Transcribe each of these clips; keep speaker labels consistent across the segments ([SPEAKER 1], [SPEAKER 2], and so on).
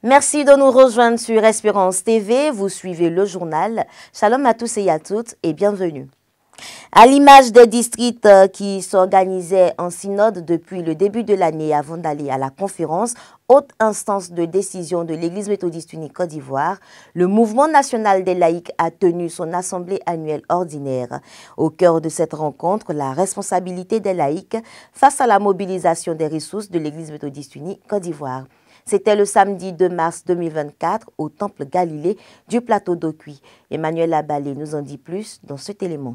[SPEAKER 1] Merci de nous rejoindre sur Espérance TV. Vous suivez le journal. Shalom à tous et à toutes et bienvenue. À l'image des districts qui s'organisaient en synode depuis le début de l'année avant d'aller à la conférence, haute instance de décision de l'Église méthodiste unie Côte d'Ivoire, le mouvement national des laïcs a tenu son assemblée annuelle ordinaire. Au cœur de cette rencontre, la responsabilité des laïcs face à la mobilisation des ressources de l'Église méthodiste unie Côte d'Ivoire. C'était le samedi 2 mars 2024 au Temple Galilée du plateau d'Okuy. Emmanuel Abalé nous en dit plus dans cet élément.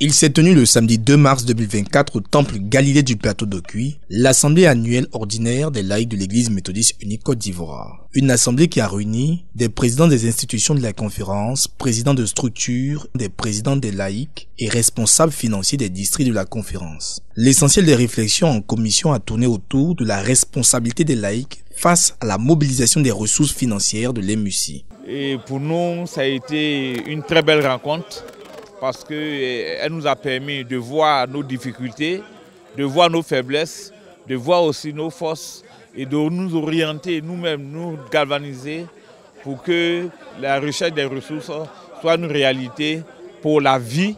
[SPEAKER 2] Il s'est tenu le samedi 2 mars 2024 au Temple Galilée du plateau d'Okuy, l'assemblée annuelle ordinaire des laïcs de l'Église méthodiste unie Côte d'Ivoire. Une assemblée qui a réuni des présidents des institutions de la conférence, présidents de structures, des présidents des laïcs et responsables financiers des districts de la conférence. L'essentiel des réflexions en commission a tourné autour de la responsabilité des laïcs face à la mobilisation des ressources financières de l'EMUCI.
[SPEAKER 3] Et pour nous, ça a été une très belle rencontre, parce qu'elle nous a permis de voir nos difficultés, de voir nos faiblesses, de voir aussi nos forces et de nous orienter nous-mêmes, nous galvaniser pour que la recherche des ressources soit une réalité pour la vie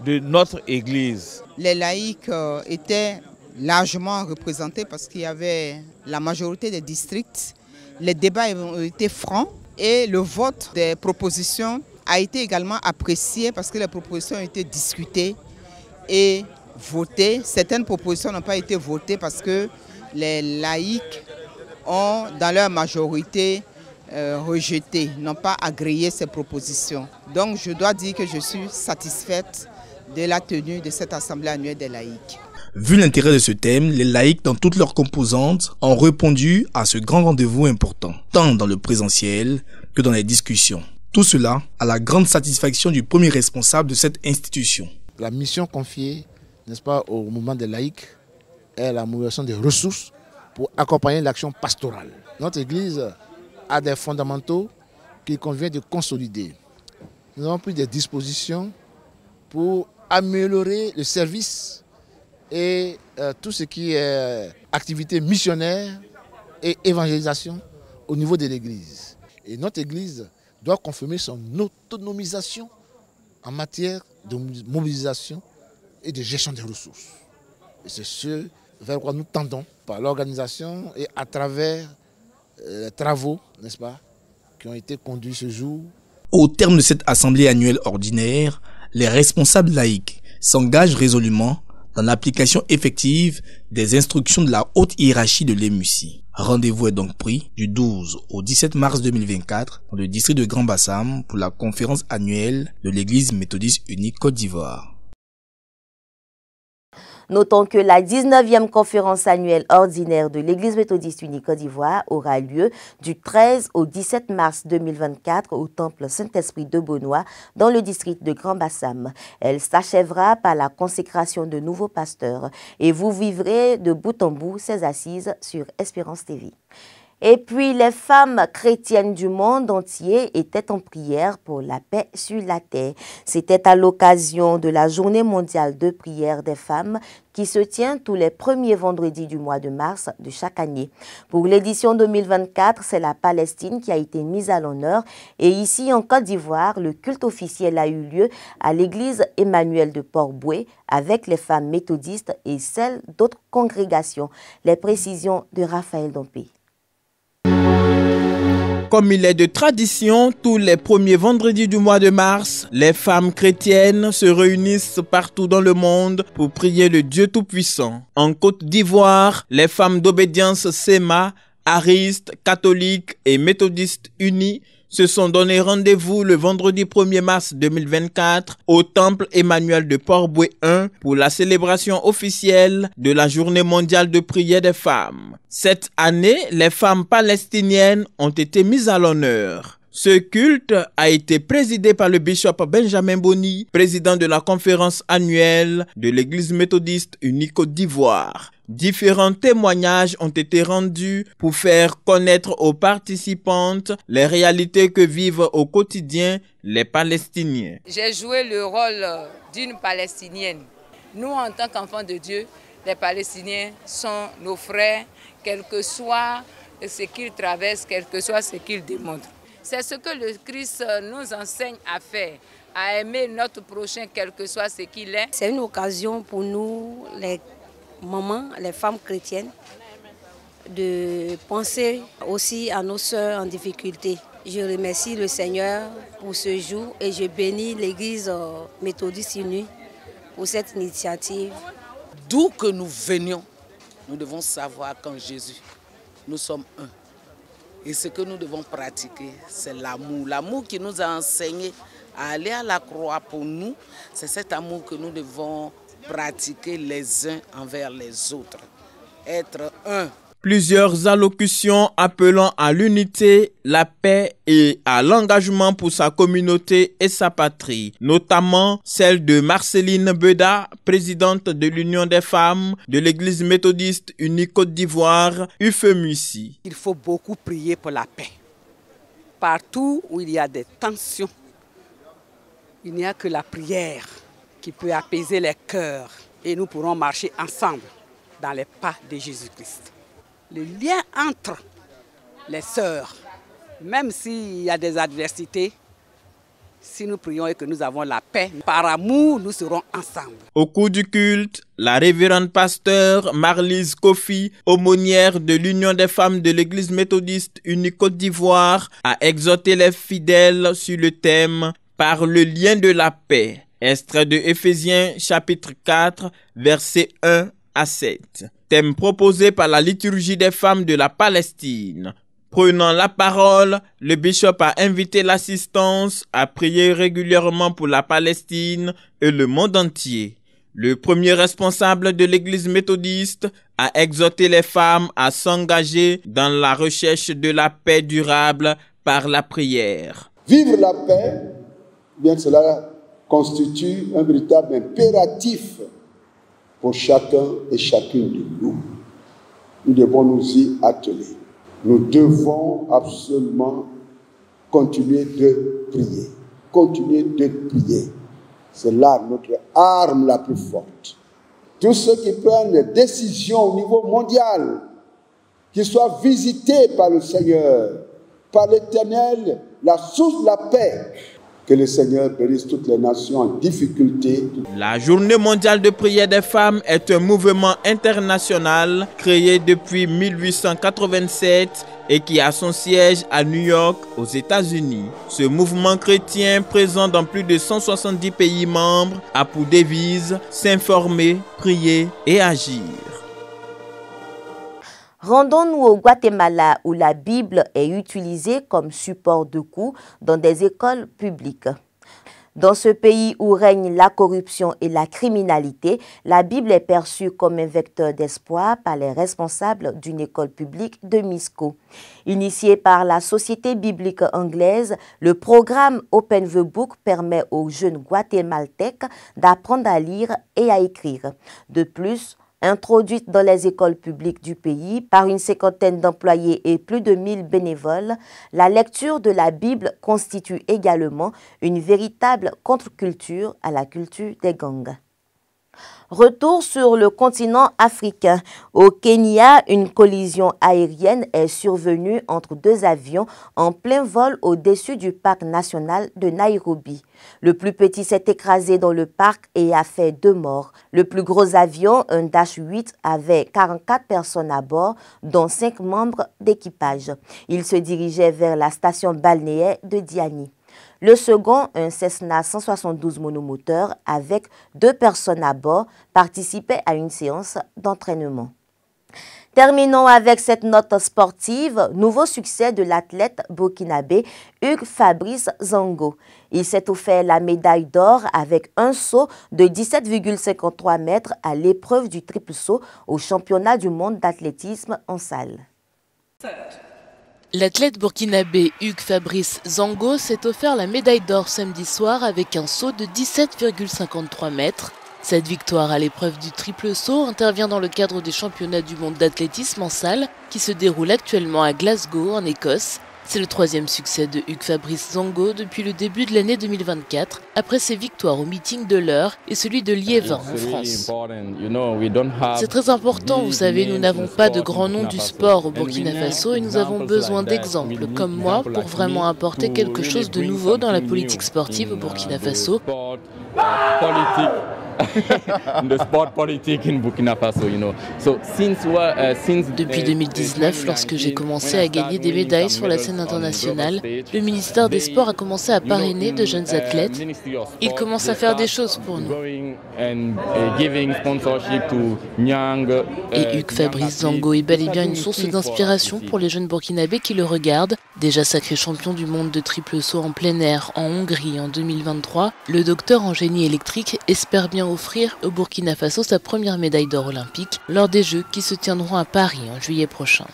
[SPEAKER 3] de notre Église.
[SPEAKER 4] Les laïcs étaient largement représentés parce qu'il y avait la majorité des districts. Les débats ont été francs et le vote des propositions a été également apprécié parce que les propositions ont été discutées et votées. Certaines propositions n'ont pas été votées parce que les laïcs ont, dans leur majorité, rejeté, n'ont pas agréé ces propositions. Donc je dois dire que je suis satisfaite de la tenue de cette assemblée annuelle des laïcs.
[SPEAKER 2] Vu l'intérêt de ce thème, les laïcs dans toutes leurs composantes ont répondu à ce grand rendez-vous important, tant dans le présentiel que dans les discussions. Tout cela à la grande satisfaction du premier responsable de cette institution.
[SPEAKER 5] La mission confiée, n'est-ce pas, au mouvement des laïcs est la mobilisation des ressources pour accompagner l'action pastorale. Notre Église a des fondamentaux qu'il convient de consolider. Nous avons pris des dispositions pour améliorer le service et tout ce qui est activité missionnaire et évangélisation au niveau de l'Église. Et notre Église doit confirmer son autonomisation en matière de mobilisation et de gestion des ressources. Et c'est ce vers quoi nous tendons par l'organisation et à travers les travaux, n'est-ce pas, qui ont été conduits ce jour.
[SPEAKER 2] Au terme de cette assemblée annuelle ordinaire, les responsables laïcs s'engagent résolument dans l'application effective des instructions de la haute hiérarchie de l'EMUCI. Rendez-vous est donc pris du 12 au 17 mars 2024 dans le district de Grand Bassam pour la conférence annuelle de l'Église méthodiste unie Côte d'Ivoire.
[SPEAKER 1] Notons que la 19e conférence annuelle ordinaire de l'Église méthodiste unie Côte d'Ivoire aura lieu du 13 au 17 mars 2024 au Temple Saint-Esprit de Bonois dans le district de Grand Bassam. Elle s'achèvera par la consécration de nouveaux pasteurs et vous vivrez de bout en bout ces assises sur Espérance TV. Et puis, les femmes chrétiennes du monde entier étaient en prière pour la paix sur la terre. C'était à l'occasion de la Journée mondiale de prière des femmes qui se tient tous les premiers vendredis du mois de mars de chaque année. Pour l'édition 2024, c'est la Palestine qui a été mise à l'honneur. Et ici, en Côte d'Ivoire, le culte officiel a eu lieu à l'église Emmanuel de Port-Bouët avec les femmes méthodistes et celles d'autres congrégations. Les précisions de Raphaël Dompé.
[SPEAKER 6] Comme il est de tradition, tous les premiers vendredis du mois de mars, les femmes chrétiennes se réunissent partout dans le monde pour prier le Dieu Tout-Puissant. En Côte d'Ivoire, les femmes d'obédience SEMA, aristes, catholiques et méthodistes unis se sont donné rendez-vous le vendredi 1er mars 2024 au Temple Emmanuel de Port-Bouët 1 pour la célébration officielle de la Journée mondiale de prière des femmes. Cette année, les femmes palestiniennes ont été mises à l'honneur. Ce culte a été présidé par le bishop Benjamin Boni, président de la conférence annuelle de l'Église méthodiste unie Côte d'Ivoire. Différents témoignages ont été rendus pour faire connaître aux participantes les réalités que vivent au quotidien les Palestiniens.
[SPEAKER 7] J'ai joué le rôle d'une Palestinienne. Nous, en tant qu'enfants de Dieu, les Palestiniens sont nos frères, quel que soit ce qu'ils traversent, quel que soit ce qu'ils démontrent. C'est ce que le Christ nous enseigne à faire, à aimer notre prochain, quel que soit ce qu'il est.
[SPEAKER 8] C'est une occasion pour nous, les mamans, les femmes chrétiennes, de penser aussi à nos sœurs en difficulté. Je remercie le Seigneur pour ce jour et je bénis l'Église méthodiste unie pour cette initiative.
[SPEAKER 9] D'où que nous venions, nous devons savoir qu'en Jésus, nous sommes un. Et ce que nous devons pratiquer, c'est l'amour. L'amour qui nous a enseigné à aller à la croix pour nous, c'est cet amour que nous devons pratiquer les uns envers les autres. Être un.
[SPEAKER 6] Plusieurs allocutions appelant à l'unité, la paix et à l'engagement pour sa communauté et sa patrie, notamment celle de Marceline Beda, présidente de l'Union des femmes de l'Église méthodiste unie Côte d'Ivoire, UFEMUSI.
[SPEAKER 10] Il faut beaucoup prier pour la paix. Partout où il y a des tensions, il n'y a que la prière qui peut apaiser les cœurs et nous pourrons marcher ensemble dans les pas de Jésus-Christ. Le lien entre les sœurs, même s'il y a des adversités, si nous prions et que nous avons la paix, par amour, nous serons ensemble.
[SPEAKER 6] Au cours du culte, la révérende pasteur Marlise Kofi, aumônière de l'Union des femmes de l'Église méthodiste unie Côte d'Ivoire, a exhorté les fidèles sur le thème « Par le lien de la paix », extrait de Éphésiens chapitre 4, versets 1 à 7. Thème proposé par la liturgie des femmes de la Palestine. Prenant la parole, le bishop a invité l'assistance à prier régulièrement pour la Palestine et le monde entier. Le premier responsable de l'Église méthodiste a exhorté les femmes à s'engager dans la recherche de la paix durable par la prière.
[SPEAKER 11] Vivre la paix, bien cela constitue un véritable impératif pour chacun et chacune de nous. Nous devons nous y atteler. Nous devons absolument continuer de prier. Continuer de prier. C'est là notre arme la plus forte. Tous ceux qui prennent des décisions au niveau mondial, qu'ils soient visités par le Seigneur, par l'Éternel, la source de la paix. Que le Seigneur bénisse toutes les nations en difficulté.
[SPEAKER 6] La Journée mondiale de prière des femmes est un mouvement international créé depuis 1887 et qui a son siège à New York, aux États-Unis. Ce mouvement chrétien, présent dans plus de 170 pays membres, a pour devise s'informer, prier et agir.
[SPEAKER 1] Rendons-nous au Guatemala où la Bible est utilisée comme support de cours dans des écoles publiques. Dans ce pays où règne la corruption et la criminalité, la Bible est perçue comme un vecteur d'espoir par les responsables d'une école publique de Misco. Initié par la Société biblique anglaise, le programme Open the Book permet aux jeunes guatémaltèques d'apprendre à lire et à écrire. De plus, introduite dans les écoles publiques du pays par une cinquantaine d'employés et plus de 1000 bénévoles, la lecture de la Bible constitue également une véritable contre-culture à la culture des gangs. Retour sur le continent africain. Au Kenya, une collision aérienne est survenue entre deux avions en plein vol au-dessus du parc national de Nairobi. Le plus petit s'est écrasé dans le parc et a fait 2 morts. Le plus gros avion, un Dash 8, avait 44 personnes à bord, dont 5 membres d'équipage. Il se dirigeait vers la station balnéaire de Diani. Le second, un Cessna 172 monomoteur avec 2 personnes à bord, participait à une séance d'entraînement. Terminons avec cette note sportive, nouveau succès de l'athlète burkinabé Hugues Fabrice Zongo. Il s'est offert la médaille d'or avec un saut de 17,53 mètres à l'épreuve du triple saut au championnat du monde d'athlétisme en salle.
[SPEAKER 12] L'athlète burkinabé Hugues Fabrice Zongo s'est offert la médaille d'or samedi soir avec un saut de 17,53 mètres. Cette victoire à l'épreuve du triple saut intervient dans le cadre des championnats du monde d'athlétisme en salle qui se déroulent actuellement à Glasgow en Écosse. C'est le 3e succès de Hugues Fabrice Zongo depuis le début de l'année 2024, après ses victoires au meeting de l'Eure et celui de Liévin en France. C'est très important, vous savez, nous n'avons pas de grands noms du sport au Burkina Faso et nous avons besoin d'exemples comme moi pour vraiment apporter quelque chose de nouveau dans la politique sportive au Burkina Faso. Depuis 2019, lorsque j'ai commencé à gagner des médailles sur la scène internationale, le ministère des Sports a commencé à parrainer de jeunes athlètes. Il commence à faire des choses pour nous. Et Hugues Fabrice Zongo est bel et bien une source d'inspiration pour les jeunes burkinabés qui le regardent. Déjà sacré champion du monde de triple saut en plein air en Hongrie en 2023, le docteur en génie électrique espère bien offrir au Burkina Faso sa première médaille d'or olympique lors des Jeux qui se tiendront à Paris en juillet prochain.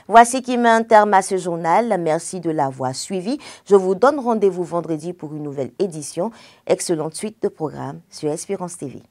[SPEAKER 1] Voici qui met un terme à ce journal. Merci de l'avoir suivi. Je vous donne rendez-vous vendredi pour une nouvelle édition. Excellente suite de programmes sur Espérance TV.